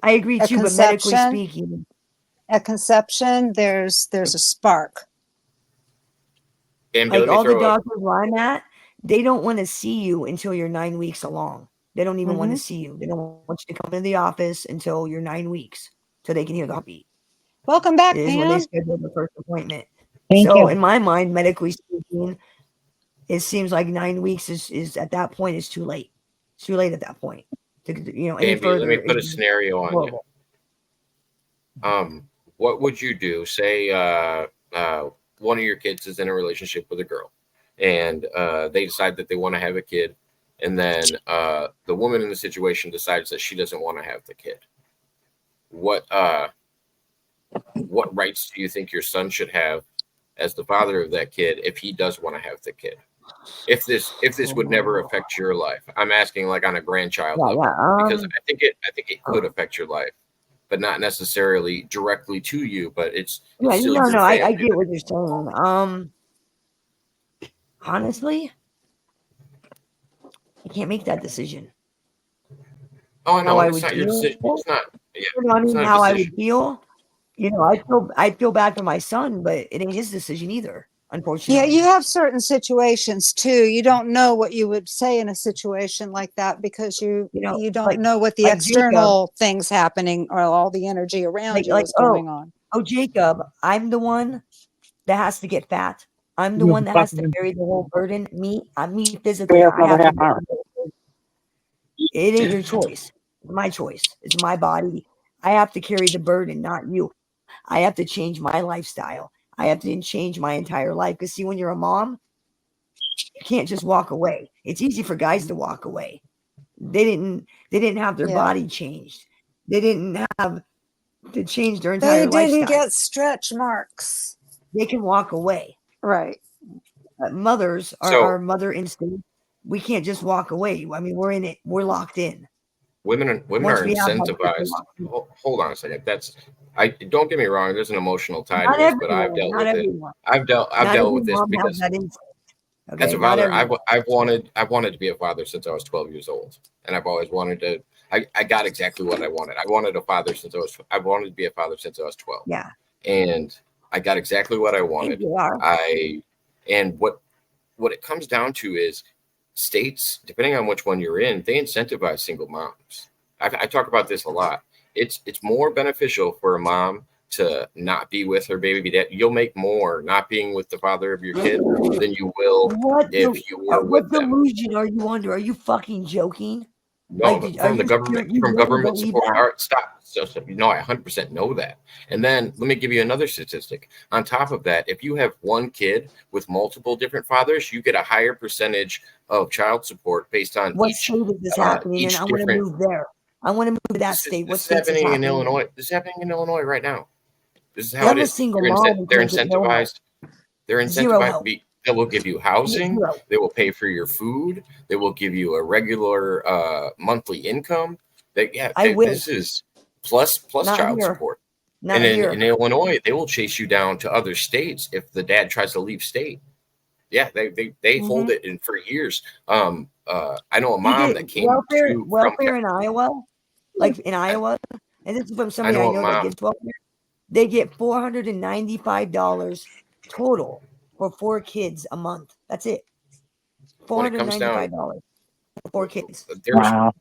I agree At too, but medically conception, speaking, there's a spark. Bambi, like let me all the throw a doctors where I'm at, they don't want to see you until you're 9 weeks along. They don't even want Hmm. to see you. They don't want you to come into the office until you're 9 weeks so they can hear the heartbeat. Welcome It back, is when they Pam. schedule the first appointment. Thank So you. in my mind, medically speaking, it seems like 9 weeks is at that point is too late. It's too late at that point. Any Bambi, let me further put a is scenario on you. horrible. What would you do? Say one of your kids is in a relationship with a girl, and they decide that they want to have a kid, and then the woman in the situation decides that she doesn't want to have the kid. What rights do you think your son should have as the father of that kid if he does want to have the kid? If this would never affect your life, I'm asking like on a grandchild level because I think it could affect your life, but not necessarily directly to you. But it's still your family. I get what you're saying. Honestly, I can't make that decision. Oh, I know. How I It's would not your feel. decision. It's not. Yeah, I it's mean, not a how I would decision. feel. I feel bad for my son, but it ain't his decision either. Yeah, Unfortunately, you have certain situations too. You don't know what you would say in a situation like that because you don't know what the like Jacob, external things happening or all the energy around you is going on. Jacob, I'm the one that has to get fat. I'm the one that has to carry the whole burden. I'm me physically. I have to. It ain't your choice. It's my choice. It's my body. I have to carry the burden, not you. I have to change my lifestyle. I have to change my entire life. Because see, when you're a mom, you can't just walk away. It's easy for guys to walk away. They didn't have their body changed. They didn't have to change their entire They didn't lifestyle. get stretch marks. They can walk away. Right. Mothers are mother instinct. We can't just walk away. I mean, we're in it. We're locked in. Women are incentivized. Hold on a second. I don't get me wrong. There's an emotional tie to this, but I've dealt with it. I've dealt with this because as a father, I've wanted to be a father since I was 12 years old, and I've always wanted to. I got exactly what I wanted. I wanted a father since I wanted to be a father since I was 12. Yeah, and I got exactly what I wanted. And what it comes down to is states, depending on which one you're in, they incentivize single moms. I talk about this a lot. It's more beneficial for a mom to not be with her baby dad. You'll make more not being with the father of your kid than you will if you were with them. What delusion are you under? Are you fucking joking? No, from the government, from government support. All right, stop. So, no, I 100% know that. And then let me give you another statistic. On top of that, if you have one kid with multiple different fathers, you get a higher percentage of child support based on what state is this happening. And I want to move there. I want to move to that state. This is happening in Illinois. This is happening in Illinois right now. This is how it is. They're incentivized. They're incentivized to be. They will give you housing. They will pay for your food. They will give you a regular monthly income. This is plus child support. And in Illinois, they will chase you down to other states if the dad tries to leave state. Yeah, they hold it in for years. I know a mom that came welfare in Iowa, like in Iowa, and this is from somebody I know that gets welfare. They get $495 total for 4 kids a month. That's it. $495 for 4 kids. Wow.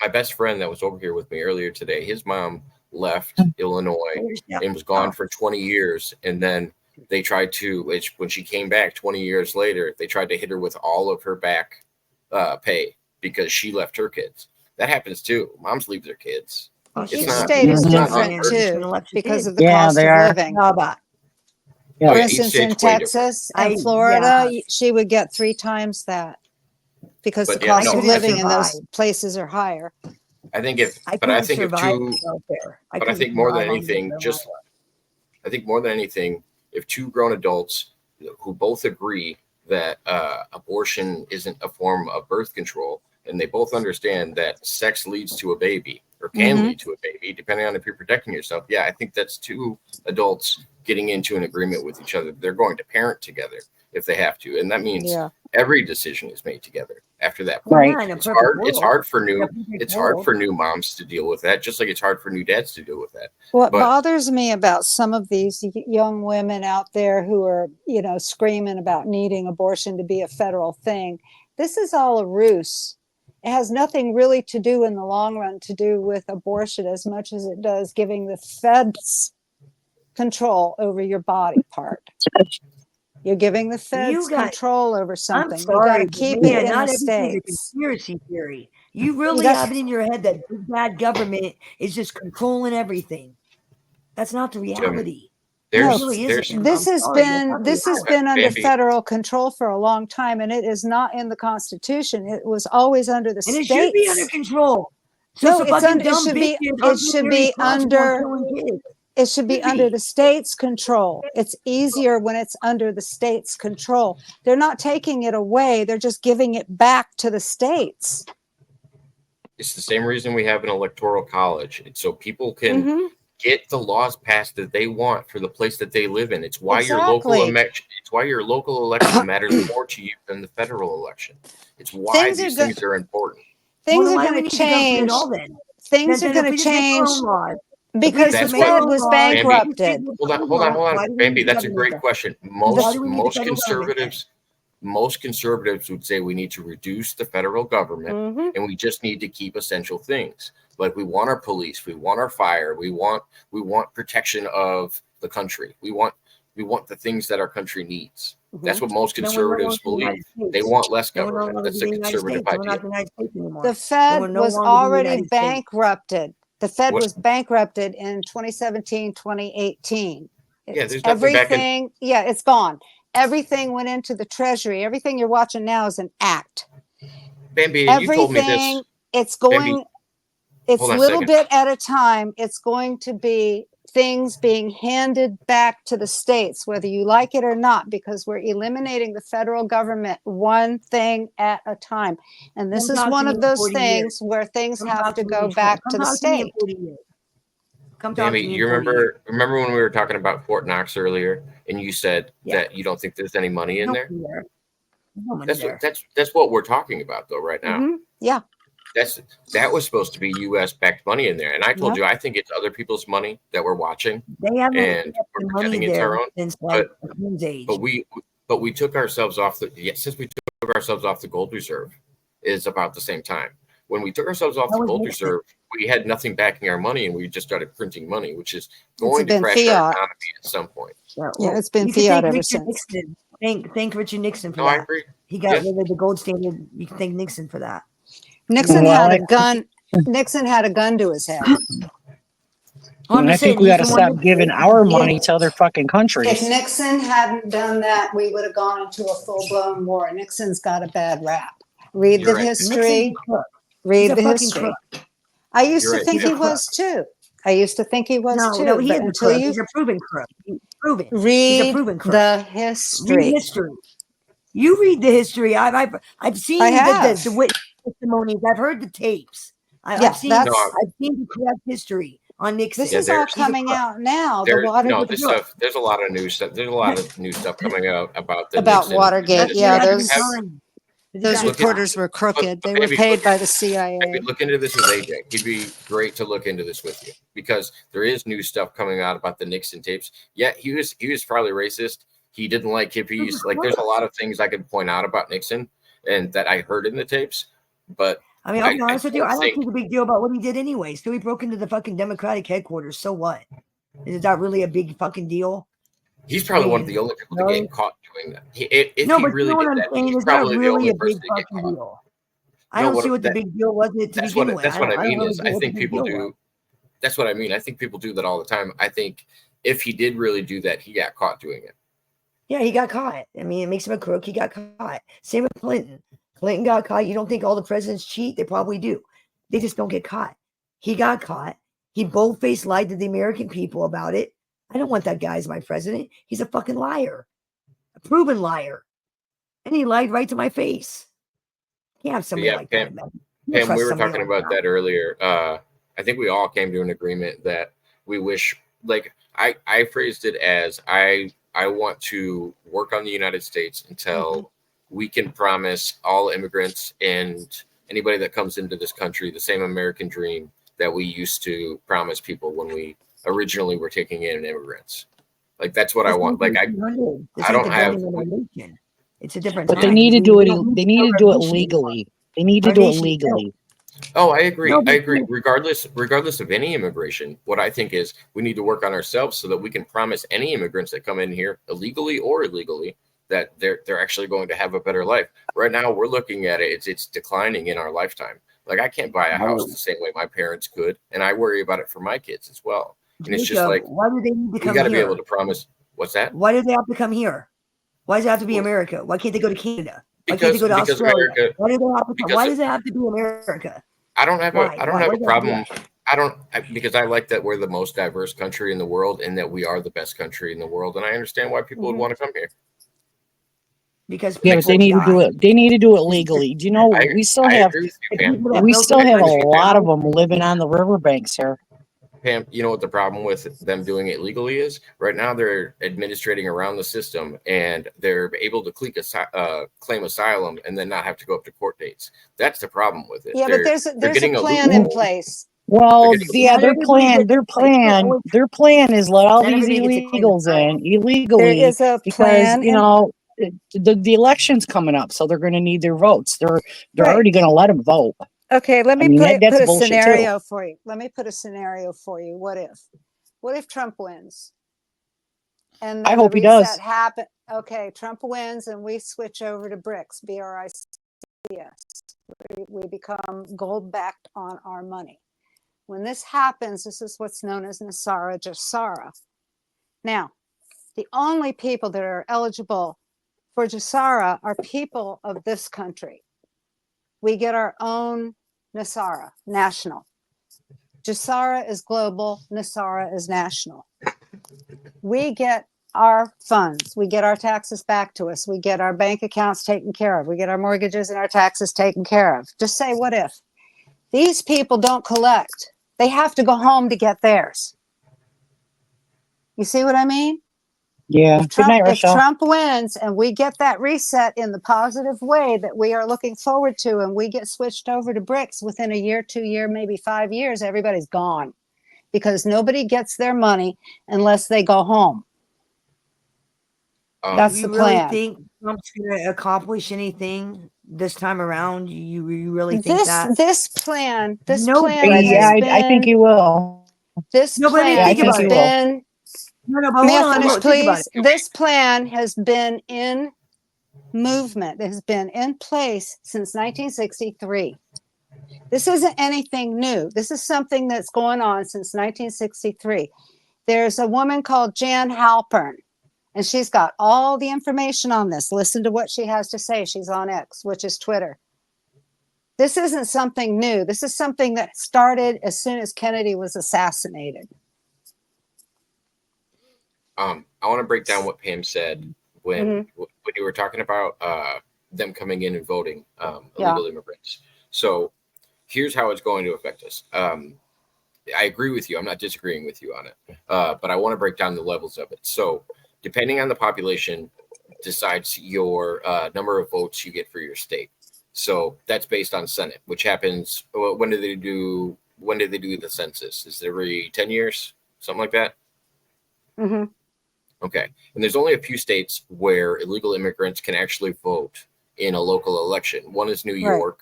My best friend that was over here with me earlier today, his mom left Illinois and was gone for 20 years. And then they tried to, when she came back 20 years later, they tried to hit her with all of her back pay because she left her kids. That happens too. Moms leave their kids. Each state is different too because of the cost of living. For instance, in Texas and Florida, she would get 3 times that because the cost of living in those places are higher. I think more than anything, if 2 grown adults who both agree that abortion isn't a form of birth control, and they both understand that sex leads to a baby or can lead to a baby, depending on if you're protecting yourself. Yeah, I think that's 2 adults getting into an agreement with each other. They're going to parent together if they have to. And that means every decision is made together. after that point. Right. It's hard for new moms to deal with that, just like it's hard for new dads to deal with that. What bothers me about some of these young women out there who are, screaming about needing abortion to be a federal thing, this is all a ruse. It has nothing really to do in the long run to do with abortion as much as it does giving the feds control over your body part. You're giving the feds control over something. You got to keep it in the states. Conspiracy theory. You really have it in your head that bad government is just controlling everything. That's not the reality. This has been under federal control for a long time, and it is not in the Constitution. It was always under the states. It should be under control. So it should be under the state's control. It's easier when it's under the state's control. They're not taking it away. They're just giving it back to the states. It's the same reason we have an electoral college. It's so people can get the laws passed that they want for the place that they live in. It's why your local election matters more to you than the federal election. It's why these things are important. Things are going to change. Things are going to change because the Fed was bankrupted. Hold on, Bambi. That's a great question. Most conservatives would say we need to reduce the federal government and we just need to keep essential things. Like we want our police, we want our fire, we want protection of the country. We want the things that our country needs. That's what most conservatives believe. They want less government. That's the conservative idea. The Fed was already bankrupted. The Fed was bankrupted in 2017, 2018. There's everything. It's gone. Everything went into the Treasury. Everything you're watching now is an act. Bambi, you told me this. It's going. Bambi, it's a little bit at a time. It's going to be things being handed back to the states, whether you like it or not, because we're eliminating the federal government one thing at a time. And this is one of those things where things have to go back to the state. Bambi, you remember when we were talking about Fort Knox earlier, and you said that you don't think there's any money in there? That's what we're talking about, though, right now. Yeah. That was supposed to be U.S. backed money in there, and I told you I think it's other people's money that we're watching, and we're pretending it's our own. But we took ourselves off since we took ourselves off the gold reserve is about the same time. When we took ourselves off the gold reserve, we had nothing backing our money, and we just started printing money, which is going to crash our economy at some point. Yeah, it's been fiat ever since. Thank Richard Nixon for that. I agree. He got rid of the gold standard. You can thank Nixon for that. Nixon had a gun. Nixon had a gun to his head. I think we got to stop giving our money to other fucking countries. If Nixon hadn't done that, we would have gone into a full-blown war. Nixon's got a bad rap. Read the history. Read the history. I used to think he was too. He's a proven crook. Read the history. You read the history. I've seen the witness testimonies. I've heard the tapes. I've seen the correct history on Nixon. This is all coming out now. There's a lot of new stuff. There's a lot of new stuff coming out about Watergate. Those reporters were crooked. They were paid by the CIA. Look into this with AJ. He'd be great to look into this with you because there is new stuff coming out about the Nixon tapes. Yeah, he was probably racist. He didn't like hippies. Like there's a lot of things I could point out about Nixon and that I heard in the tapes. But I mean, I'll be honest with you. I don't think a big deal about what he did anyway. So he broke into the fucking Democratic headquarters. So what? Is that really a big fucking deal? He's probably one of the only people to get caught doing that. If he really did that, he's probably the only person to get caught. Deal? I don't see what the big deal was. That's what I mean. I think people do. That's what I mean. I think people do that all the time. I think if he did really do that, he got caught doing it. Yeah, he got caught. I mean, it makes him a crook. He got caught. Same with Clinton. Clinton got caught. You don't think all the presidents cheat? They probably do. They just don't get caught. He got caught. He bold-faced lied to the American people about it. I don't want that guy as my president. He's a fucking liar. A proven liar. And he lied right to my face. Can't have somebody like that. Pam, we were talking about that earlier. I think we all came to an agreement that we wish, like, I phrased it as I want to work on the United States until we can promise all immigrants and anybody that comes into this country the same American dream that we used to promise people when we originally were taking in immigrants. Like, that's what I want. Like, I don't have. It's a different. But they need to do it. They need to do it legally. They need to do it legally. Oh, I agree. I agree. Regardless of any immigration, what I think is we need to work on ourselves so that we can promise any immigrants that come in here illegally or illegally that they're actually going to have a better life. Right now, we're looking at it; it's declining in our lifetime. Like, I can't buy a house the same way my parents could, and I worry about it for my kids as well. And it's just like, why do they need to come here? You got to be able to promise. What's that? Why do they have to come here? Why does it have to be America? Why can't they go to Canada? Why can't they go to Australia? America, why does it have to be America? I don't have a problem. Because I like that we're the most diverse country in the world and that we are the best country in the world. And I understand why people would want to come here. Because but they need to do it. They need to do it legally. Do you know we still have a lot of them living on the riverbanks here. Pam, you know what the problem with them doing it legally is? Right now, they're administrating around the system, and they're able to claim asylum and then not have to go up to court dates. That's the problem with it. Yeah, but there's a plan in place. Well, their plan is let all these illegals in illegally. There is a plan, because the election's coming up, so they're going to need their votes. They're already going to let them vote. Okay, let me put a scenario for you. Let me put a scenario for you. What if Trump wins? And I hope he does. Okay, Trump wins and we switch over to BRICS, BRICS. We become gold backed on our money. When this happens, this is what's known as NESARA GESARA. Now, the only people that are eligible for GESARA are people of this country. We get our own NESARA, national. GESARA is global, NESARA is national. We get our funds, we get our taxes back to us, we get our bank accounts taken care of, we get our mortgages and our taxes taken care of. Just say, what if? These people don't collect. They have to go home to get theirs. You see what I mean? Yeah. If Trump wins and we get that reset in the positive way that we are looking forward to, and we get switched over to BRICS within a year, 2 years, maybe 5 years, everybody's gone because nobody gets their money unless they go home. That's the plan. Really think Trump's going to accomplish anything this time around? You really think that? This plan. I think he will. This plan has been. May I finish, please? This plan has been in movement. It has been in place since 1963. This isn't anything new. This is something that's going on since 1963. There's a woman called Jan Halpern, and she's got all the information on this. Listen to what she has to say. She's on X, which is Twitter. This isn't something new. This is something that started as soon as Kennedy was assassinated. I want to break down what Pam said when you were talking about them coming in and voting, illegal immigrants. So here's how it's going to affect us. I agree with you. I'm not disagreeing with you on it, but I want to break down the levels of it. So depending on the population decides your number of votes you get for your state. So that's based on Senate, which happens. When do they do the census? Is it every 10 years? Something like that? Mm-hmm. Okay. And there's only a few states where illegal immigrants can actually vote in a local election. One is New York,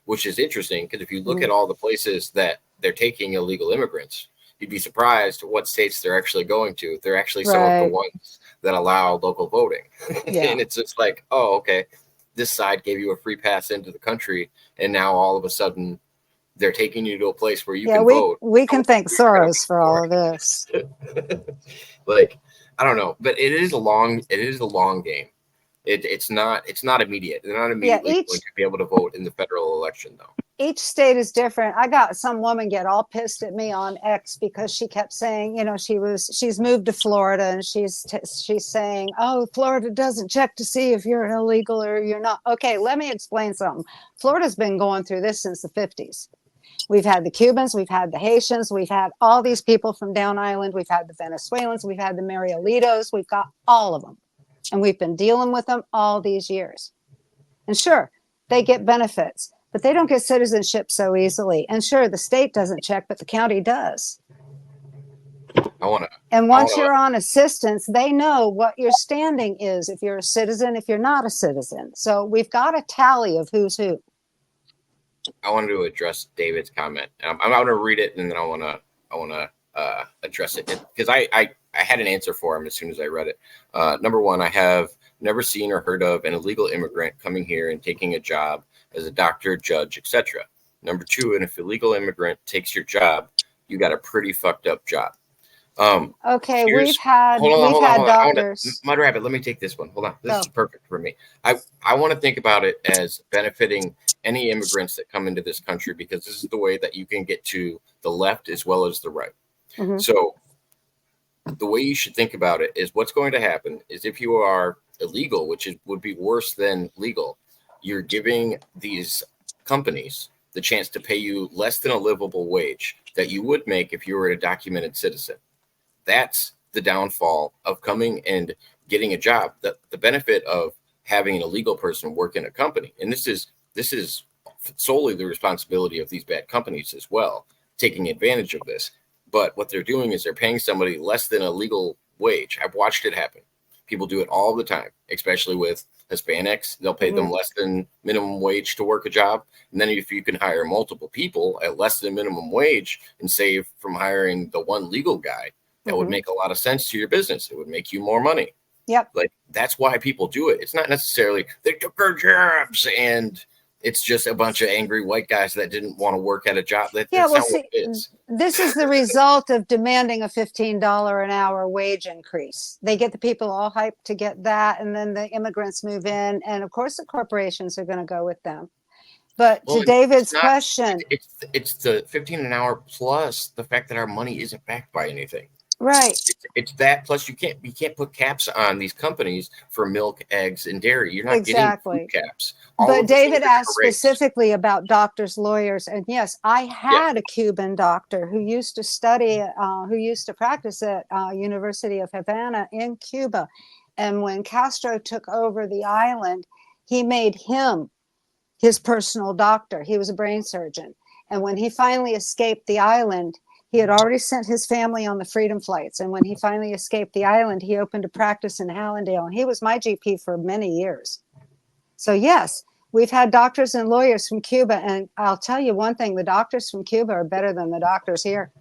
which is interesting because if you look at all the places that they're taking illegal immigrants, you'd be surprised what states they're actually going to. They're actually some of the ones that allow local voting. And it's just like, oh, okay, this side gave you a free pass into the country, and now all of a sudden they're taking you to a place where you can vote. We can thank Soros for all of this. Like, I don't know, but it is a long game. It's not immediate. They're not immediately going to be able to vote in the federal election, though. Each state is different. I got some woman get all pissed at me on X because she kept saying, she's moved to Florida and she's saying, oh, Florida doesn't check to see if you're an illegal or you're not. Okay, let me explain something. Florida's been going through this since the 50s. We've had the Cubans, we've had the Haitians, we've had all these people from down island, we've had the Venezuelans, we've had the Marielitos, we've got all of them. And we've been dealing with them all these years. And sure, they get benefits, but they don't get citizenship so easily. And sure, the state doesn't check, but the county does. And once you're on assistance, they know what your standing is, if you're a citizen, if you're not a citizen. So we've got a tally of who's who. I wanted to address David's comment. I'm going to read it, and then I want to address it because I had an answer for him as soon as I read it. Number one, I have never seen or heard of an illegal immigrant coming here and taking a job as a doctor, judge, etc. Number two, and if an illegal immigrant takes your job, you got a pretty fucked up job. Okay, we've had doctors. Mud Rabbit, let me take this one. Hold on. This is perfect for me. I want to think about it as benefiting any immigrants that come into this country because this is the way that you can get to the left as well as the right. Mm-hmm. So the way you should think about it is what's going to happen is if you are illegal, which would be worse than legal, you're giving these companies the chance to pay you less than a livable wage that you would make if you were a documented citizen. That's the downfall of coming and getting a job. The benefit of having an illegal person work in a company, and this is solely the responsibility of these bad companies as well, taking advantage of this. But what they're doing is they're paying somebody less than a legal wage. I've watched it happen. People do it all the time, especially with Hispanics. They'll pay them less than minimum wage to work a job. And then if you can hire multiple people at less than minimum wage and save from hiring the one legal guy, that would make a lot of sense to your business. It would make you more money. Yep. Like that's why people do it. It's not necessarily they took our jobs and it's just a bunch of angry white guys that didn't want to work at a job. That's not what it is. This is the result of demanding a $15 an hour wage increase. They get the people all hyped to get that, and then the immigrants move in, and of course the corporations are going to go with them. But to David's question, it's the 15 an hour plus the fact that our money isn't backed by anything. Right. It's that plus you can't put caps on these companies for milk, eggs, and dairy. You're not getting food caps. But David asked specifically about doctors, lawyers, and yes, I had a Cuban doctor who used to study, who used to practice at University of Havana in Cuba, and when Castro took over the island, he made him his personal doctor. He was a brain surgeon, and when he finally escaped the island, he had already sent his family on the freedom flights. And when he finally escaped the island, he opened a practice in Hallandale. And he was my GP for many years. So yes, we've had doctors and lawyers from Cuba. And I'll tell you one thing, the doctors from Cuba are better than the doctors here.